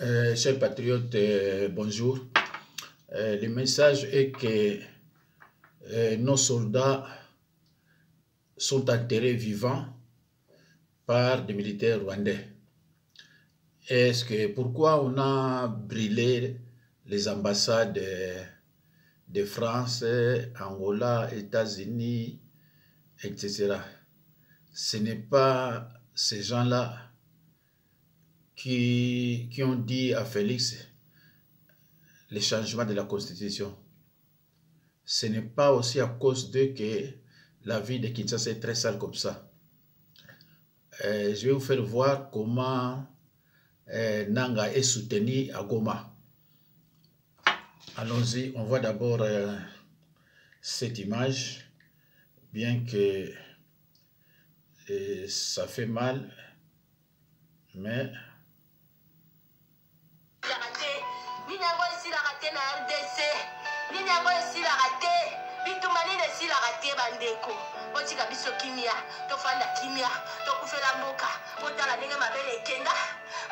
Chers patriotes, bonjour. Le message est que nos soldats sont enterrés vivants par des militaires rwandais. Est-ce que pourquoi on a brûlé les ambassades de France, Angola, États-Unis, etc. Ce n'est pas ces gens-là qui ont dit à Félix le changement de la Constitution. Ce n'est pas aussi à cause d'eux que la vie de Kinshasa est très sale comme ça. Je vais vous faire voir comment Nanga est soutenu à Goma. Allons-y, on voit d'abord cette image, bien que ça fait mal, mais... bandeko botika biso kimia tofanda kimia tokufela mboka botala ndenge mabele ekenda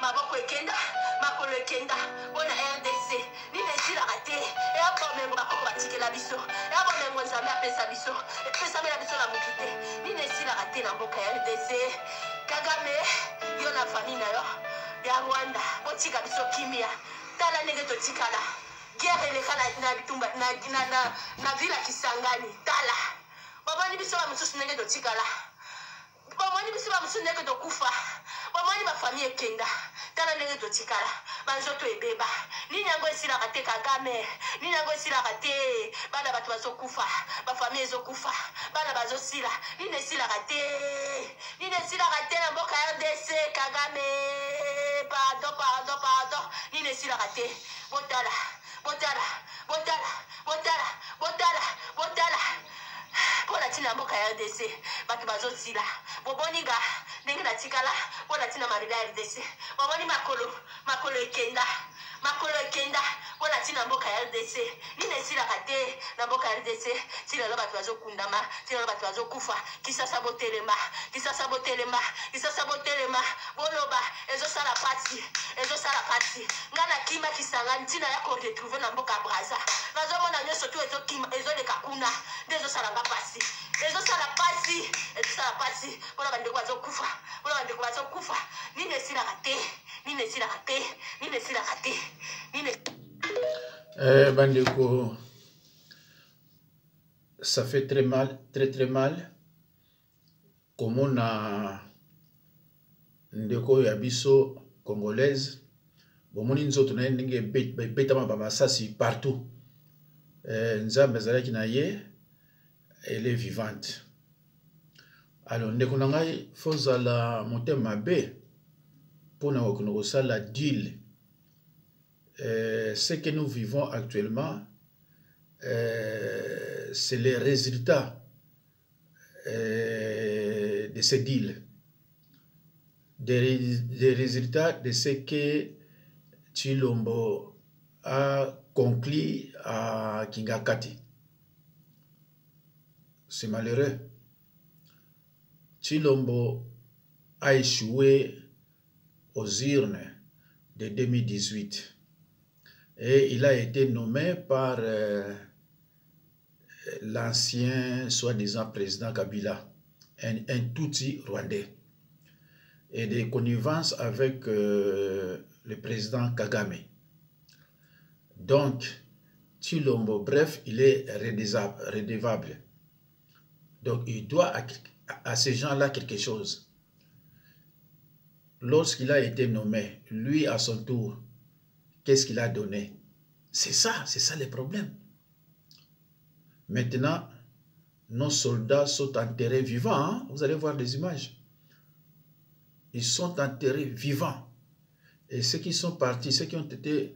maboko ekenda makolo ekenda bona RDC nini esilaka te eya bomengo bakoko batikela biso eya bomengo nzambe apesa biso epesamela biso na moki te nini esilaka te na mboka ya RDC Kagame yo na famille na yo ya Rwanda botika biso kimia tala ndenge totikala guerre elekala na bitumba na vila Kisangani tala bamoni biso ba mususu ndenge totikala bamoni biso ba mususu ndenge tokufa bamoni ba famille ekenda tala ndenge totikala banzoto ebeba nini yango esilaka te Kagame nini yango esilaka te bana bato bazokufa ba famille ezokufa bana bazosila nini esilaka te na mboka ya RDC Kagame pardon nini esilaka te botala Pola tina mboka ya RDC batu bazotila boboniga ndenge na tikala pola tina mariba ya RDC boboni makolo ekenda pola tina mboka ya RDC nini esilaka te na mboka ya RDC tina batu bazokundama tina batu bazokufa Kisasa botelema boloba ezosala pati ngana kima Kisangani tina ya ko retrouver na mboka Braza nazomona nyoso tu ezoleka kuna ndezosala ngapasi ezosala pasi pona bandeko bazokufa nini esilaka te bandeko, ça fait très mal, très mal. Comme on a ndeko ya biso congolaise, bomoni nzoto na ndenge betama ba masasi partout. Nzambe zalaki na ye, elle est vivante. Alors ndeko na ngai fozala motema mabe pona kono sala deal. Ce que nous vivons actuellement, c'est le résultat de ce deal, des résultats de ce que Tshilombo a conclu à Kingakati. C'est malheureux. Tshilombo a échoué aux urnes de 2018 et il a été nommé par l'ancien soi-disant président Kabila, un Tutsi rwandais, et des connivences avec le président Kagame. Donc, Tshilombo, bref, il est redevable. Donc, il doit à ces gens-là quelque chose. Lorsqu'il a été nommé, lui, à son tour, qu'est-ce qu'il a donné? C'est ça le problème. Maintenant, nos soldats sont enterrés vivants. Hein? Vous allez voir des images. Ils sont enterrés vivants. Et ceux qui sont partis, ceux qui ont été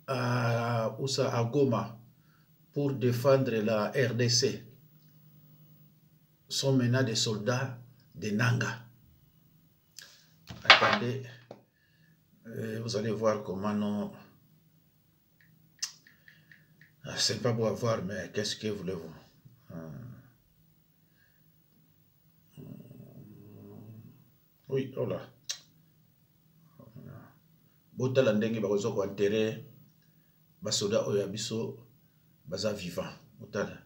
à Goma pour défendre la RDC, sont maintenant des soldats de Nanga. Attendez, vous allez voir comment non... C'est pas beau à voir, mais qu'est-ce que voulez-vous? Oui, oh là. botala ndenge bakozo ko enterrer basoda oyo ya biso baza vivant botala.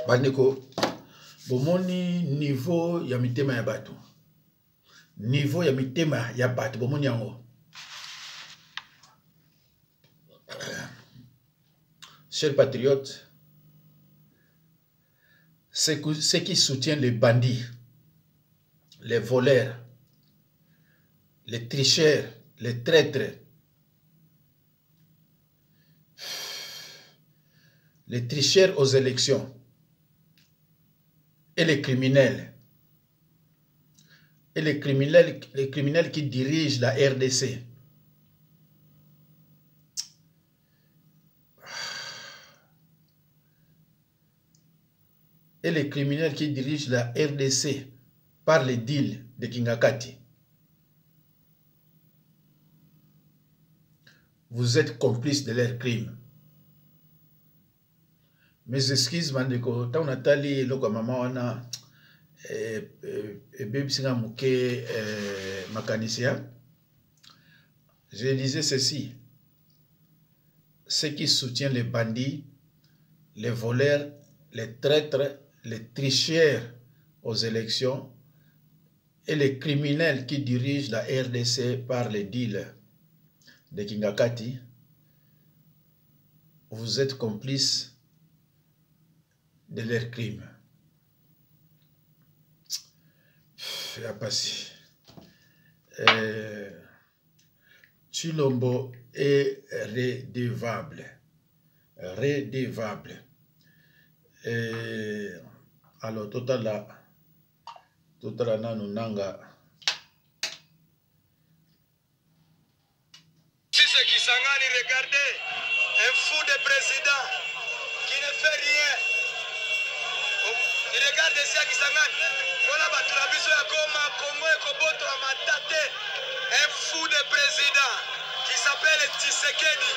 Bandeko, bomoni niveau ya mitema ya bato. Niveau ya mitema ya bato, bomoni yango. Chers patriotes, ceux qui soutiennent les bandits, les voleurs, les tricheurs, les traîtres, les tricheurs aux élections, et les criminels qui dirigent la RDC. Et les criminels qui dirigent la RDC par les deals de Kingakati. Vous êtes complices de leurs crimes. Mes excuses, Mandeko, tant on a tali loko maman wana baby singa muke mécanicien. Je disais ceci: ceux qui soutiennent les bandits, les voleurs, les traîtres, les tricheurs aux élections et les criminels qui dirigent la RDC par les deals de Kingakati, vous êtes complices de leurs crimes. Tshilombo est redevable. Redevable. Alors, total nanunanga. Si c'est Kisangani, regardez, un fou de président qui ne fait rien. Regardez ça Kisangani. Voilà Baturabiso ya Goma, Congo et Koboto à Matate. Un fou de président qui s'appelle Tshisekedi.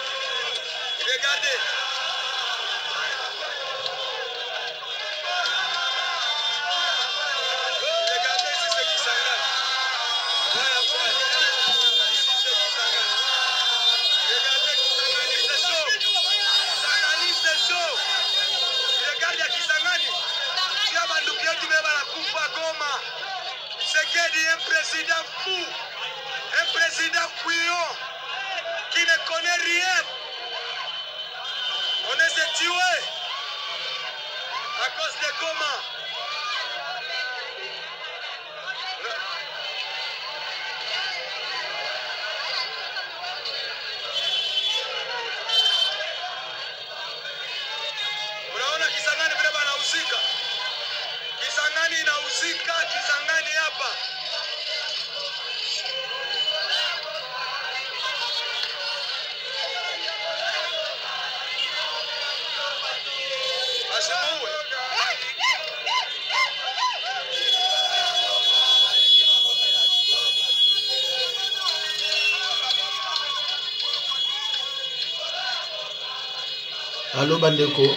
Regardez. Regardez si c'est Kisangani. Voilà, voilà. Ici c'est Kisangani. Regardez Kisangani, c'est chaud. Kisangani, c'est chaud. Regardez Kisangani. Tu as manduki yetu beba la kufa Goma. Tshisekedi, un président fou. Un président couillon qui ne connaît rien. On est tué à cause de Goma. Unaona Kisangani vile banauzika. Kisangani inauzika, Kisangani hapa. Asimuwe. Allo bandeko,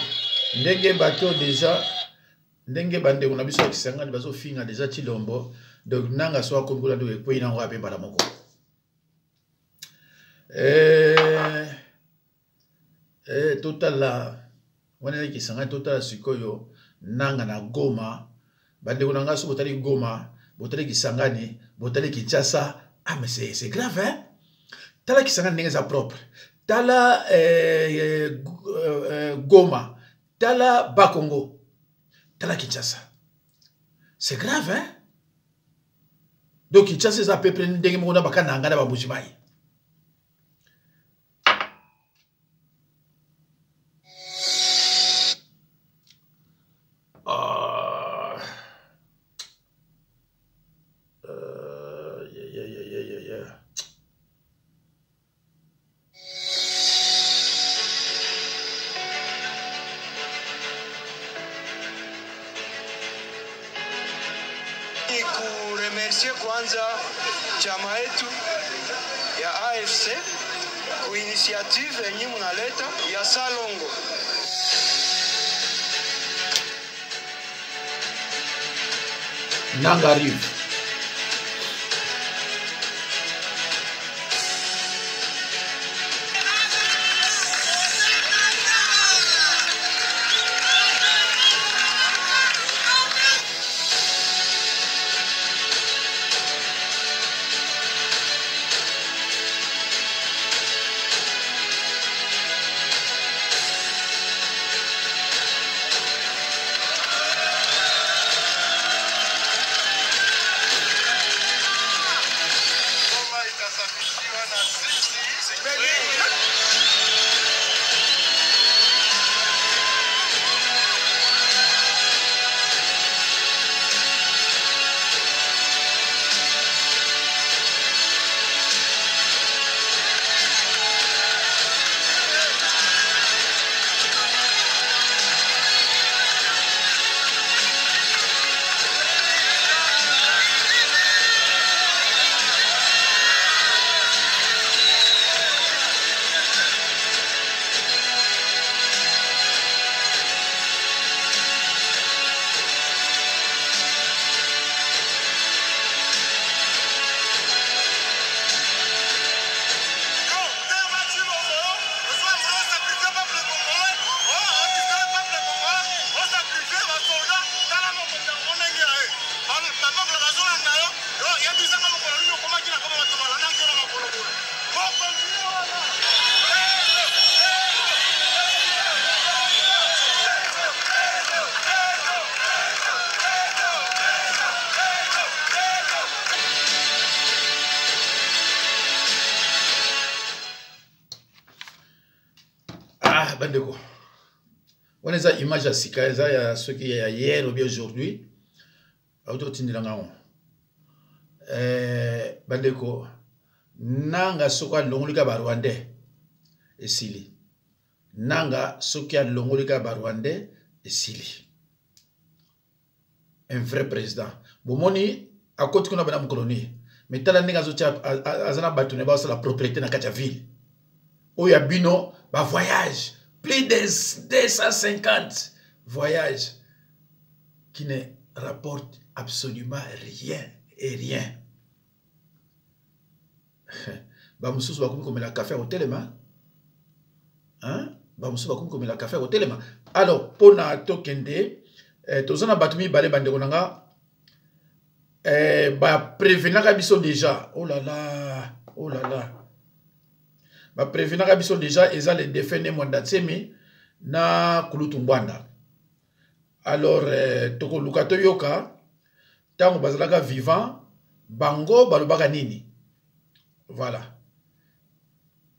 ndenge bato déjà, ndenge bandeko na biso ya Kisangani bazo finga déjà Tshilombo, donc nanga so akombula ndo ekwe na ngwa pemba la moko. Total la wana Kisangani total sikoyo nanga na Goma, bandeko nanga so botali Goma, botali Kisangani, botali Kinshasa, ah mais c'est grave hein. Tala Kisangani ndenge za propre. Tala Goma, Tala Bakongo, Tala Kinshasa. C'est grave, hein? Donc Kinshasa, c'est à peu près ndenge mona bakana ngana ba Mbujimayi. kwanza chama yetu ya AFC ku initiative yenye munaleta ya Salongo. Nanga arrive. Bandeko. On a des images à Sika, il y a ce qui est hier ou bien aujourd'hui. Bandeko. Nanga soka longolika barwande esili. Nanga soka longolika barwande esili. Un vrai président. Bomoni, à côté qu'on a une colonie. Mais tala nega zotia azana batune ba la propriété na katia ville. Oya bino ba voyage. Plus de 250 voyages qui ne rapportent absolument rien et rien. Bamoussous va comme la café au téléma. Hein? Bamoussous va comme la café au téléma. Alors, pour na tokende, tozana batumi balé bande konanga, ba prévenir abisso déjà. Oh là là, oh là là. Ba prévenir abisso déjà eza le défendre Mwandatsemi na Kulutumbwanda. Alors toko lukato yoka tango bazalaka vivant bango balobaka nini. Voilà.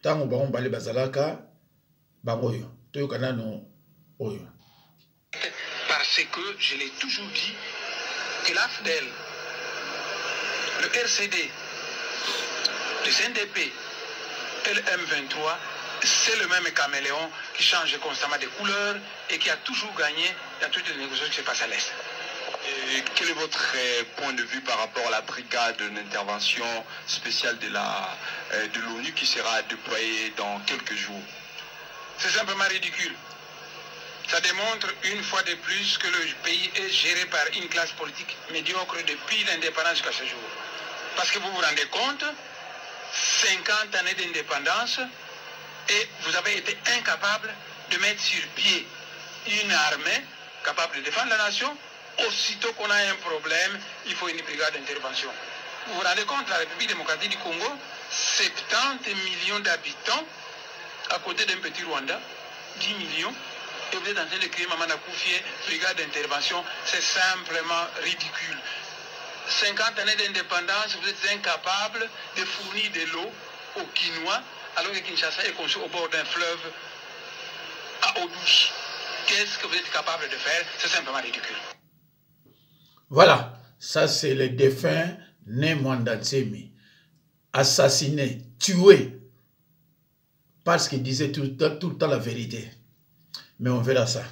Tango bango bale bazalaka bango yo toyoka nano oyo. Parce que je l'ai toujours dit que l'AFDEL, le RCD, le CNDP et le M23, c'est le même caméléon qui change constamment de couleur et qui a toujours gagné dans toutes les négociations qui se passent à l'Est. Quel est votre point de vue par rapport à la brigade d'intervention spéciale de l'ONU qui sera déployée dans quelques jours? C'est simplement ridicule. Ça démontre une fois de plus que le pays est géré par une classe politique médiocre depuis l'indépendance jusqu'à ce jour. Parce que vous vous rendez compte, 50 années d'indépendance et vous avez été incapable de mettre sur pied une armée capable de défendre la nation. Aussitôt qu'on a un problème, il faut une brigade d'intervention. Vous vous rendez compte, la République démocratique du Congo, 70 millions d'habitants, à côté d'un petit Rwanda, 10 millions, et vous êtes en train de créer Mamana Koufié, brigade d'intervention, c'est simplement ridicule. 50 années d'indépendance, vous êtes incapable de fournir de l'eau aux Kinois, alors que Kinshasa est construit au bord d'un fleuve à eau douce. Qu'est-ce que vous êtes capable de faire? C'est simplement ridicule. Voilà, ça c'est le défunt Né Mwandatsemi, assassiné, tué, parce qu'il disait tout le temps la vérité. Mais on verra ça.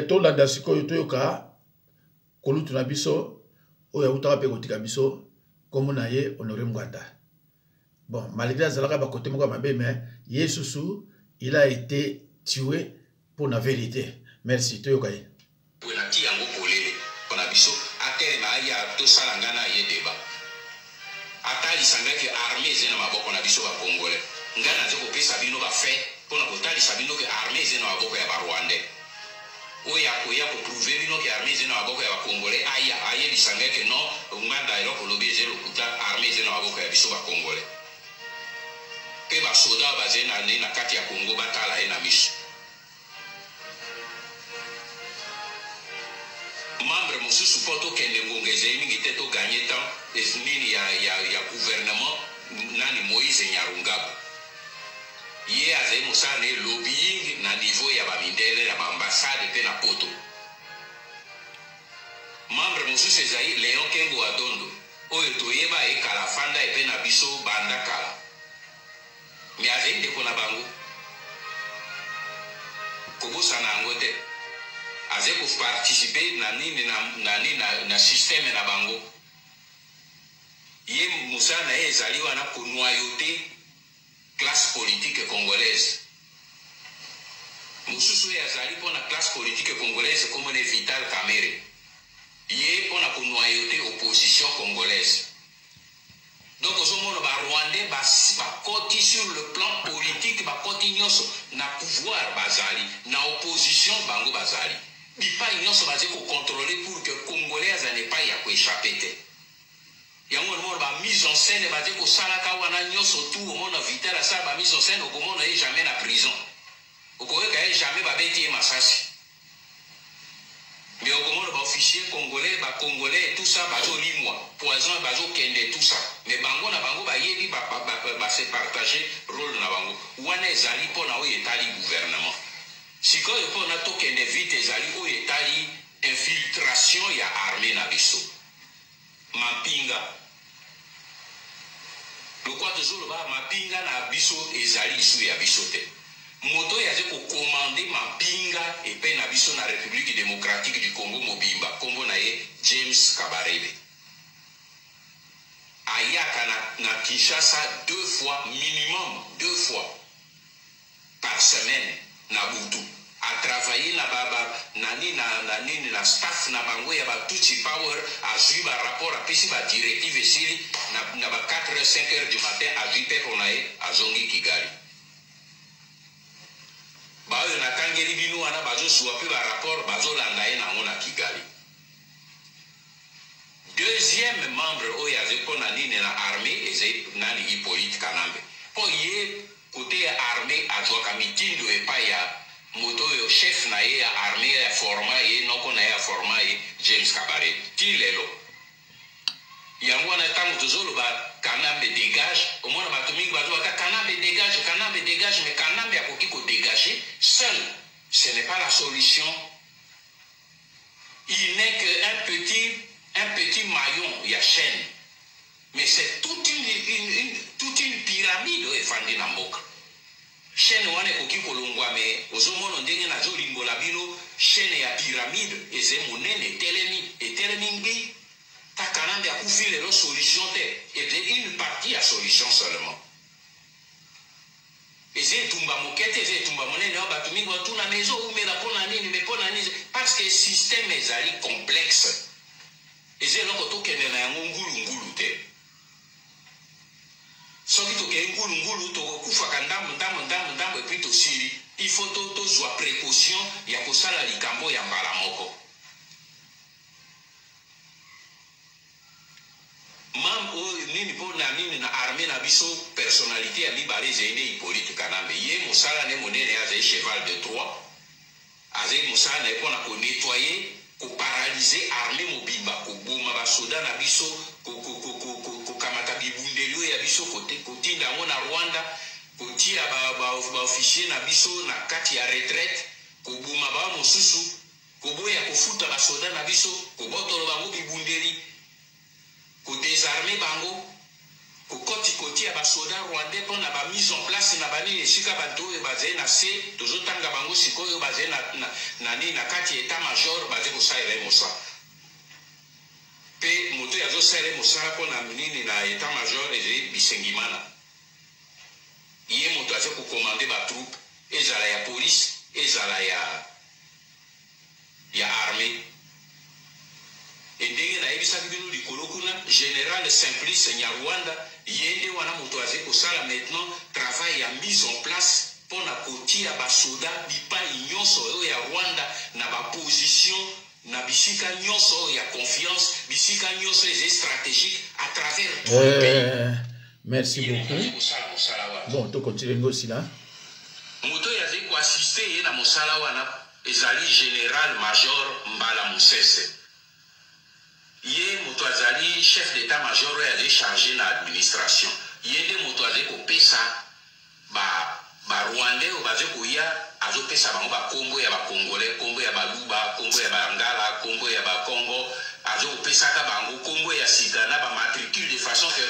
Tolanda siko yotoyoka, kolutu na biso, oya utaka pe kotika biso kombo na ye Honoré Ngwanda. Bon, malgré azalaka ba côté moko mabe mais Yesusu il a été tué pour la vérité. Merci toyokai. Wena ti yango polele kona biso atere na ya to salangana ye deba. Atali sangaki armée zena maboko na biso ba Congolais. Ngana zeko pesa bino ba fait pona kotali sabino ke armée zena maboko ya ba Rwandais. Oya koya ko prouver bino ke armée zena maboko ya ba Congolais aya lisangaki no nganda ilo ko lobe zelo kuta armée zena maboko ya biso ba Congolais. Pe ba soda ba zena na kati ya Congo batala ena miso. Membre mosusu poto kende ngongeze mingi teto gagner temps esnini ya gouvernement nani Moïse Nyarungabo. Ye aze musane lobbying na niveau ya ba mindele na ambassade pe na poto. Membre mosusu ezai Léon Kengo Adondo oyo toyeba e kala fanda e pe na biso banda kala. Mi aze ndeko na bango. Kobosa na angote. Aze ko participer na système na bango. Ye musana ezaliwa na konoyote classe politique congolaise. Mususu ezali pona classe politique congolaise comme ne Vital Kamerhe. Ye pona konoyote opposition congolaise. Donc au moment ba Rwandais ba koti sur le plan politique ba koti nyoso na pouvoir bazali na opposition bango bazali. Bipa nyonso baze ko contrôler pour que Congolais n'ait pas ya ko échapper te. Yango mo ba mise en scène baze ko salaka wana nyonso tout au monde Vital ça ba mise en scène au monde est jamais na prison. Au Congo ka jamais ba beti masasi. Mais au monde ba officier congolais ba Congolais tout ça bazo limwa poison bazo kende tout ça. Mais bango na bango ba yebi ba se partager rôle na bango. Wana ezali pona o etali gouvernement. Sikoyo po na tokende vite ezali o etali infiltration ya armée na biso. Mapinga. Lokwa tozolo ba mapinga na biso ezali isu ya biso te. Moto yaze ko commander mapinga epe na biso na République démocratique du Congo mobimba kombo na ye James Kabarebe. Ayaka na Kinshasa 2 fois minimum 2 fois par semaine na butu. A travailler na baba nani na staff na bango ya ba Tutsi Power a suivre ba rapport a pesi ba directive esili na ba 4h 5h du matin a vipe onae a zongi Kigali. Ba yo na kangeli binu wana bazo suapi ba rapport bazo landaye na ngona Kigali. Deuxième membre oya zepo na nini na armée eze nani Hippolyte Kanambe. Po ye côté armée a joa kamitindo e pa ya moto yo chef na ye ya armée ya forma ye noko na ya forma ye James Kabarebe tilelo yango na tango tozolo ba Kanambe dégage au moins ba tomingi ba to Kanambe dégage mais Kanambe akoki ko dégager seul ce n'est pas la solution. Il n'est que un petit maillon ya chaîne mais c'est toute une pyramide e fandi na mboka. Chaîne wane koki kolongwa me ozomono ndenge na zolimbo la bino chaîne ya pyramide eze monene etelemi ngi ta Kanambe akufi lelo solution te et une partie ya solution seulement. Eze tumba mokete eze tumba monene o batu mingi tuna mezo umela pona nini me pona nini parce que système ezali complexe. Eze loko tokende na yango ngulu te. Soki toke ngulu tokokufa ndambo et puis tosili il faut tozwa précaution ya kosala likambo ya mbala moko. Nini po na nini na armée na biso personnalité ya mibale zene Hippolyte Kanambe ye mosala ne monene aze cheval de Troie aze mosala ne pona ko nettoyer ko paralyser armée mobimba ko boma ba soda na biso ko kamata bibundelo ya biso kotinda ngo na Rwanda kotia ba officier na biso na kati ya retraite ko boma ba mosusu ko boya ko futa ba soda na biso ko botolo bango bibundeli ko désarmer bango ko kotia ba soda Rwandais pona ba mise en place na bani esika bato e baze na se tozotanga bango sikoyo baze na kati état major baze ko saire mosa pe moto ya zo sere mosala pona minini na état major eze Bisengimana ye moto aze ko commander ba troupe ezala ya police ezala ya armée et ndenge na yebisaki bino likolo kuna général Simplice Nyarwanda yende wana moto aze kosala maintenant travail ya mise en place pona kotia basoda bipai nyonso oyo ya Rwanda na baposition na bisika nyonso ya confiance bisika nyonso eze stratégique à travers tout le pays. Merci beaucoup. Bon, tu continues aussi là. Moto yaze ko assister ye na mosala wana ezali général major Mbala Musese. Ye moto azali chef d'état major yaze chargé na administration. Yende moto aze ko pesa ba Rwandais o baze ko ya azo pesa bango ba kombo ya ba Congolais, kombo ya ba Luba, kombo ya ba Ngala, kombo ya ba Congo, azo pesa ka bango kombo ya sika na ba matricule de façon que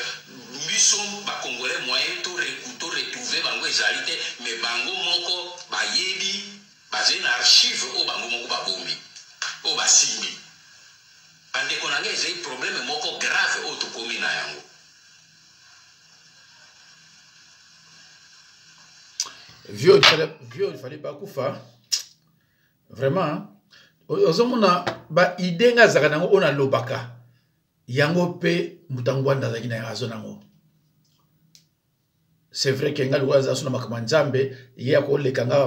biso ba Congolais moyen to retrouver bango ezalité mais bango moko ba yebi baze na archive o bango moko ba bombi o ba simbi ande konanga ezai problème moko grave o to komi na yango. Vieux, il fallait pas kufa. Vraiment. Ozomona ba idenga zakanango ona lobaka. Yango pe mutangwanda zakina ya azonango. C'est vrai que ngal waza suna makamanzambe ya ko lekanga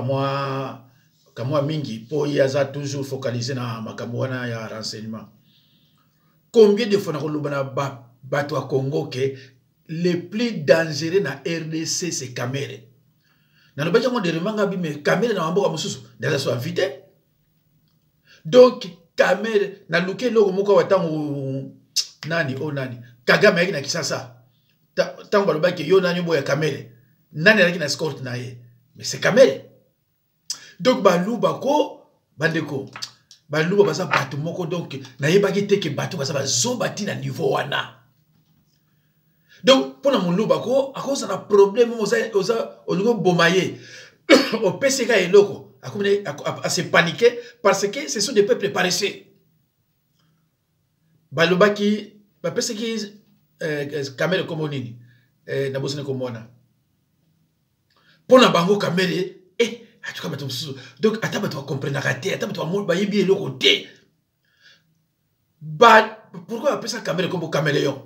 kamwa mingi po yaza toujours focalisé na makamwana ya renseignement. Combien de fois na ko lobana bato a Congo que le plus dangereux na RDC c'est Kamere. Na lo baja mo de remanga bi me Kamere na mboka mususu ndaza so invité. Donc Kamere na luke logo moko watango nani Kagame yaki na Kisasa. Tango baloba ke yo nani boya Kamere. Nani yaki na escort na ye. Mais c'est Kamere. Donc baluba ko bandeko. Baluba baza batu moko donc na yebaki te ke batu baza bazobati na niveau wana. Donc, pour nous luba ko, à cause d'un problème, on nous bomaye, au PCK et loco, à se paniquer parce que ce sont des peuples paresseux. Baluba qui, PCK, Kamere Komonini, Nabosene Komona. Pour nous bango Kamere, en tout cas, donc, attends, tu vas comprendre, attends, tu vas montrer, bayebi et loco, té. Pourquoi on appelle ça Kamere comme caméléon?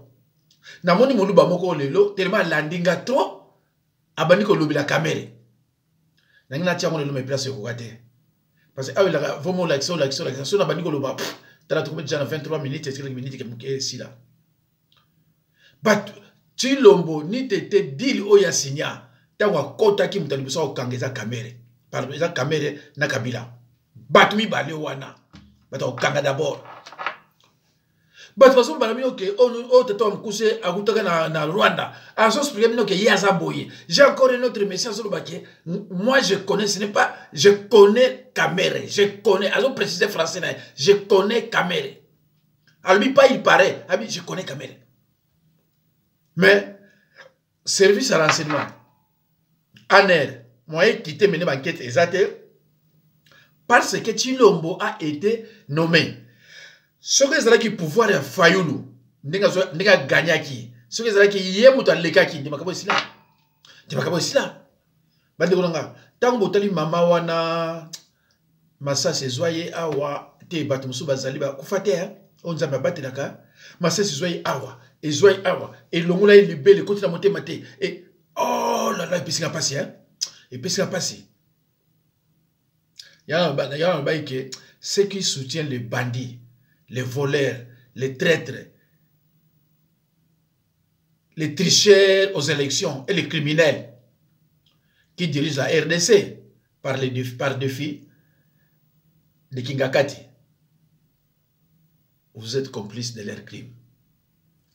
Na moni moluba moko lelo tellement landinga trop abandi ko lobila Kamere nangina tia ngolo me place ko kate parce que ah la vraiment l'action na bandi ko loba tala to déjà 23 minutes et 5 minutes que si là but Chilombo ni tete deal o ya signa tawa kota ki mutali busa okangeza Kamere par eza Kamere na Kabila batumi bale wana bata okanga d'abord. But façon banamino que on te tombe couché à Goutaka na Rwanda. À son expliquer que Yazaboye. J'ai encore un autre message sur le baquet. Moi je connais, ce n'est pas je connais Kamere. Je connais, à son préciser français, je connais Kamere. Alors lui pas il paraît, je connais Kamere. Mais service à renseignement. ANER, moi j'ai quitté mener ma enquête exacte parce que Chilombo a été nommé. Ce que c'est qui pouvoir ya Fayulu nega gagnaki ce que c'est qui yemuta lekaki ndima kabo sila bande kolanga tango tali mama wana masase zoye awa te batu musu bazali ba kufate on nzamba batelaka masase zoye awa et zoye awa et longola libele côté la montée maté et oh là là et puis c'est passé et puis c'est passé ya ba que ceux qui soutiennent les bandits, les voleurs, les traîtres, les tricheurs aux élections et les criminels qui dirigent la RDC par défi de Kingakati. Vous êtes complices de leurs crimes.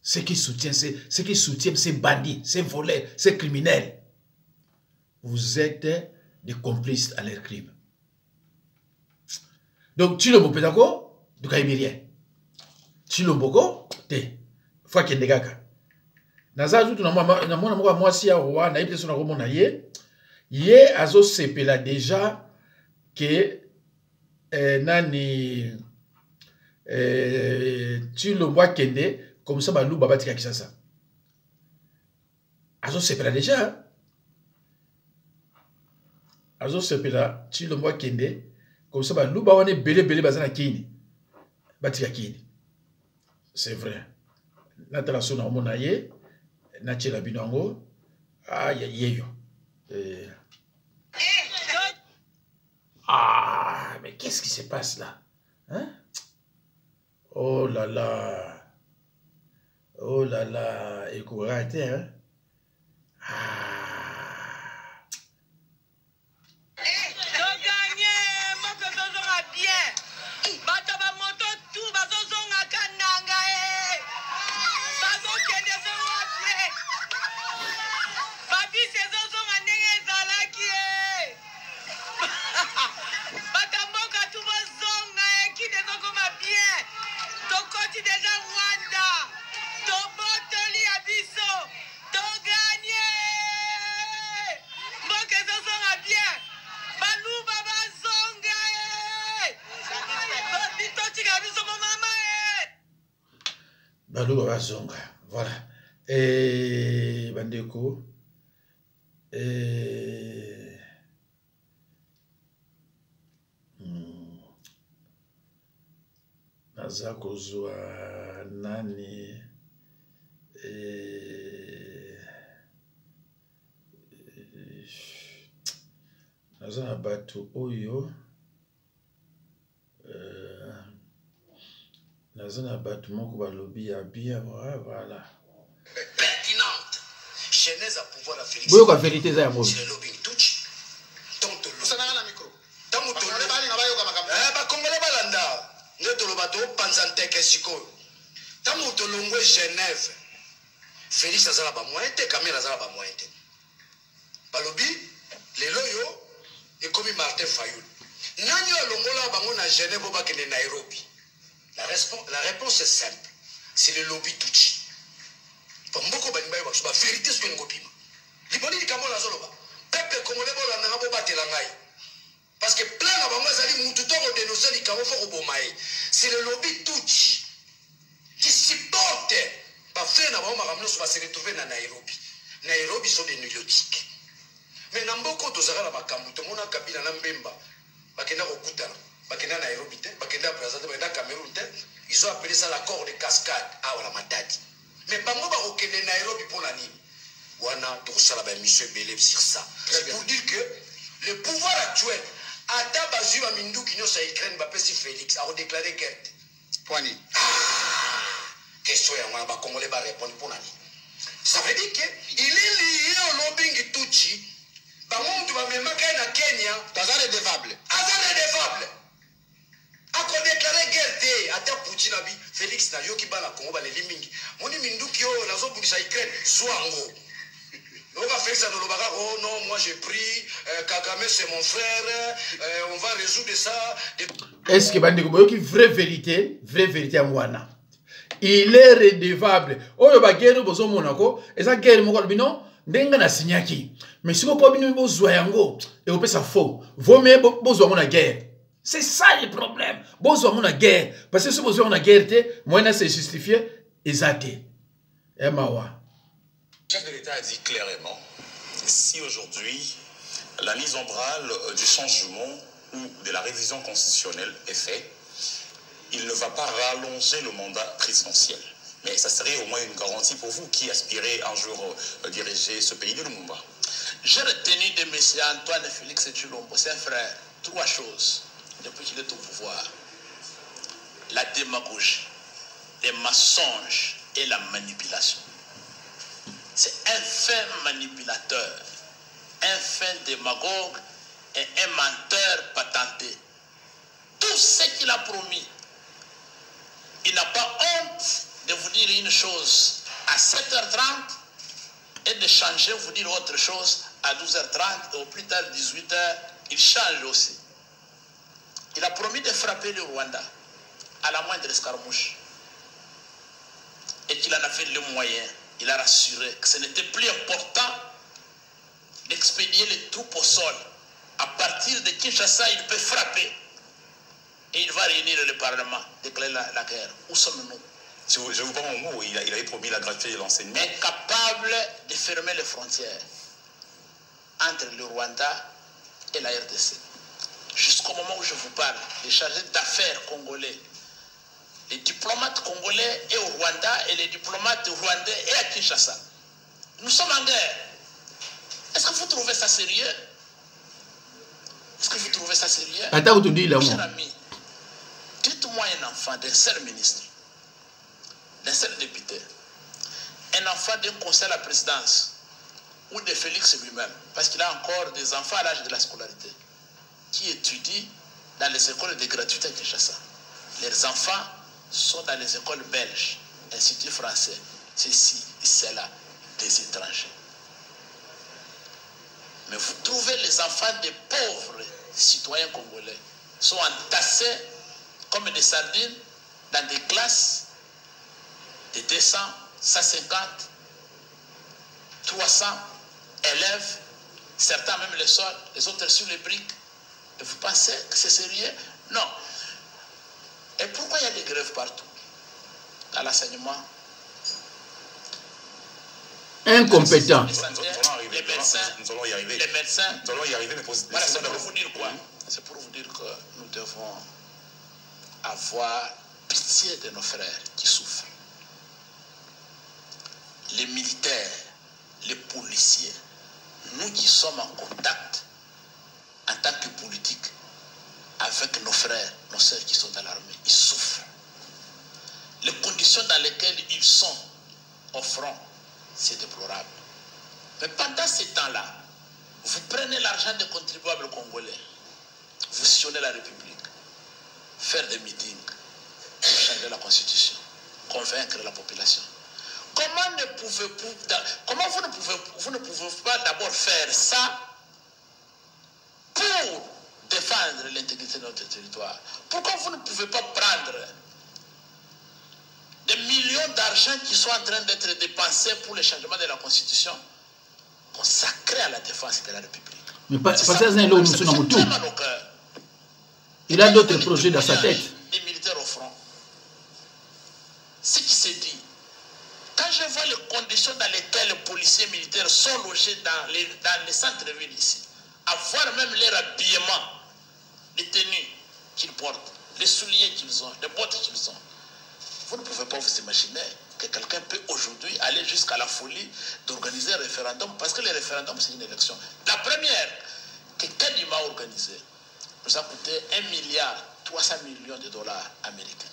Ceux qui soutiennent ces bandits, ces voleurs, ces criminels, vous êtes des complices à leurs crimes. Donc, tu le peux d'accord, du cas rien. Tu le boko, t'es. Faut qu'il y ait des gars. Naza tout na moi si à roi na ipte son romo na ye azo sepela déjà que nani tu le vois kende comme ça balou baba tika kisasa azo sepela déjà azo sepela chilo mwa kende comme ça balou ba wane belé bazana kini batika kini c'est vrai natala sona omona ye na chela binango yeyo ah mais qu'est-ce qui se passe là hein? Oh là là, écouragé, hein? Ah. Déjà Rwanda, Tobotoli Abiso, Togagné, Moke Zozonga bien, Balou Baba Zonga, Bitotika Abiso Mama, Balou Baba Zonga, voilà. Et Bandeko, naza kozwa nani naza na bato oyo naza na bato moko balobi ya bien voilà pertinente genèse à pouvoir la Félix boyo ka vérité za ya mo c'est le lobbying touch tonto osana na micro tango to le bali na bayo ka makambo ba kongole balanda ndeto lobato panza nteke sikoyo tango to longwe Genève Félix azala ba moyen te Camille azala ba moyen te balobi lelo yo ekomi Martin Fayulu nani olongola bango na Genève ba kene Nairobi la réponse est simple c'est le lobby touch mboko bani bayo ba vérité ce que ngopima liboni likambo la zoloba peuple congolais bolanda ngabo batela ngai parce que plein na bango azali mutu to ko dénoncer likambo fo ko bomaye c'est le lobby touch qui supporte ba fait na bango makamno so ba se retrouver na Nairobi sont des neurotiques mais na mboko to zaka na makambo to mona Kabila na Mbemba bakenda kokutana bakenda Nairobi te bakenda Brazzaville bakenda Cameroun te ils ont appelé ça l'accord de cascade ah wala matadi mais bango ba kokende Nairobi pour la nini wana to sala ba monsieur Belé sur ça c'est pour dire que le pouvoir actuel ata bazui ba minduki nyosa Ukraine ba pesi Félix a déclaré guerre Poani question ya wana ba congolais ba répondre pour nani ça veut dire que il est lié au lobbying touchi bango mtu ba memaka na Kenya tazare devable ako déclaré guerre te ata Poutine abi Félix na yoki bana Congo ba leli mingi moni minduki yo nazo bundisa Ukraine zwango Oga Félix a l'obaka oh non moi j'ai pris Kagame c'est mon frère on va résoudre ça est-ce que bandeko boyoki vraie vérité ya mwana il est redevable oyo ba guerre bozo monako eza guerre moko bino ndenga na signaki mais si vous pouvez nous zwa yango et vous ça faux vaut mieux bozwa mona guerre. C'est ça le problème. Bozo mona guerre parce que si bozo mona guerre te moyen c'est justifié exacté. Et mawa. Le chef de l'État a dit clairement, si aujourd'hui la mise en branle du changement ou de la révision constitutionnelle est faite, il ne va pas rallonger le mandat présidentiel. Mais ça serait au moins une garantie pour vous qui aspirez un jour diriger ce pays de Lumumba. J'ai retenu de M. Antoine Félix Tshilombo, ses frères, trois choses depuis qu'il est au pouvoir. La démagogie, les mensonges et la manipulation. C'est un fin manipulateur, un fin démagogue et un menteur patenté. Tout ce qu'il a promis, il n'a pas honte de vous dire une chose à 7h30 et de changer, vous dire autre chose à 12h30 et au plus tard 18h, il change aussi. Il a promis de frapper le Rwanda à la moindre escarmouche et qu'il en a fait le moyen. Il a rassuré que ce n'était plus important d'expédier les troupes au sol. À partir de Kinshasa, il peut frapper. Et il va réunir le Parlement, déclarer la guerre. Où sommes-nous? Je vous parle au mot où il avait promis la gratuité de l'enseignement. Incapable de fermer les frontières entre le Rwanda et la RDC. Jusqu'au moment où je vous parle, les chargés d'affaires congolais, les diplomates congolais et au Rwanda et les diplomates rwandais et à Kinshasa. Nous sommes en guerre. Est-ce que vous trouvez ça sérieux? Est-ce que vous trouvez ça sérieux? Cher ami, dites-moi un enfant d'un seul ministre, d'un seul député, un enfant d'un conseil à la présidence ou de Félix lui-même, parce qu'il a encore des enfants à l'âge de la scolarité, qui étudient dans les écoles de gratuité à Kinshasa. Les enfants sont dans les écoles belges, instituts français, ceci et cela, des étrangers. Mais vous trouvez les enfants des pauvres citoyens congolais sont entassés comme des sardines dans des classes de 200, 150, 300 élèves, certains même les sols, les autres sur les briques. Et vous pensez que c'est sérieux? Non. Et pourquoi il y a des grèves partout? Dans l'enseignement, incompétent. Les médecins, nous allons y arriver. Les médecins. Nous allons y arriver, mais voilà, c'est pour vous dire quoi? C'est pour vous dire que nous devons avoir pitié de nos frères qui souffrent. Les militaires, les policiers, nous qui sommes en contact en tant que politiques avec nos frères, nos sœurs qui sont dans l'armée, ils souffrent. Les conditions dans lesquelles ils sont au front, c'est déplorable. Mais pendant ces temps-là, vous prenez l'argent des contribuables congolais, vous sillonnez la République, faire des meetings, changer la Constitution, convaincre la population. Comment vous ne pouvez pas d'abord faire ça pour défendre l'intégrité de notre territoire? Pourquoi vous ne pouvez pas prendre des millions d'argent qui sont en train d'être dépensés pour le changement de la Constitution, consacrés à la défense de la République? Mais il a d'autres projets dans sa tête. Des militaires au front. Ce qui s'est dit, quand je vois les conditions dans lesquelles les policiers et militaires sont logés dans les centres-villes ici, avoir même leur habillement, les tenues qu'ils portent, les souliers qu'ils ont, les bottes qu'ils ont, vous ne pouvez pas vous imaginer que quelqu'un peut aujourd'hui aller jusqu'à la folie d'organiser un référendum, parce que le référendum, c'est une élection. La première que Kadima a organisée nous a coûté 1,3 milliard de dollars américains.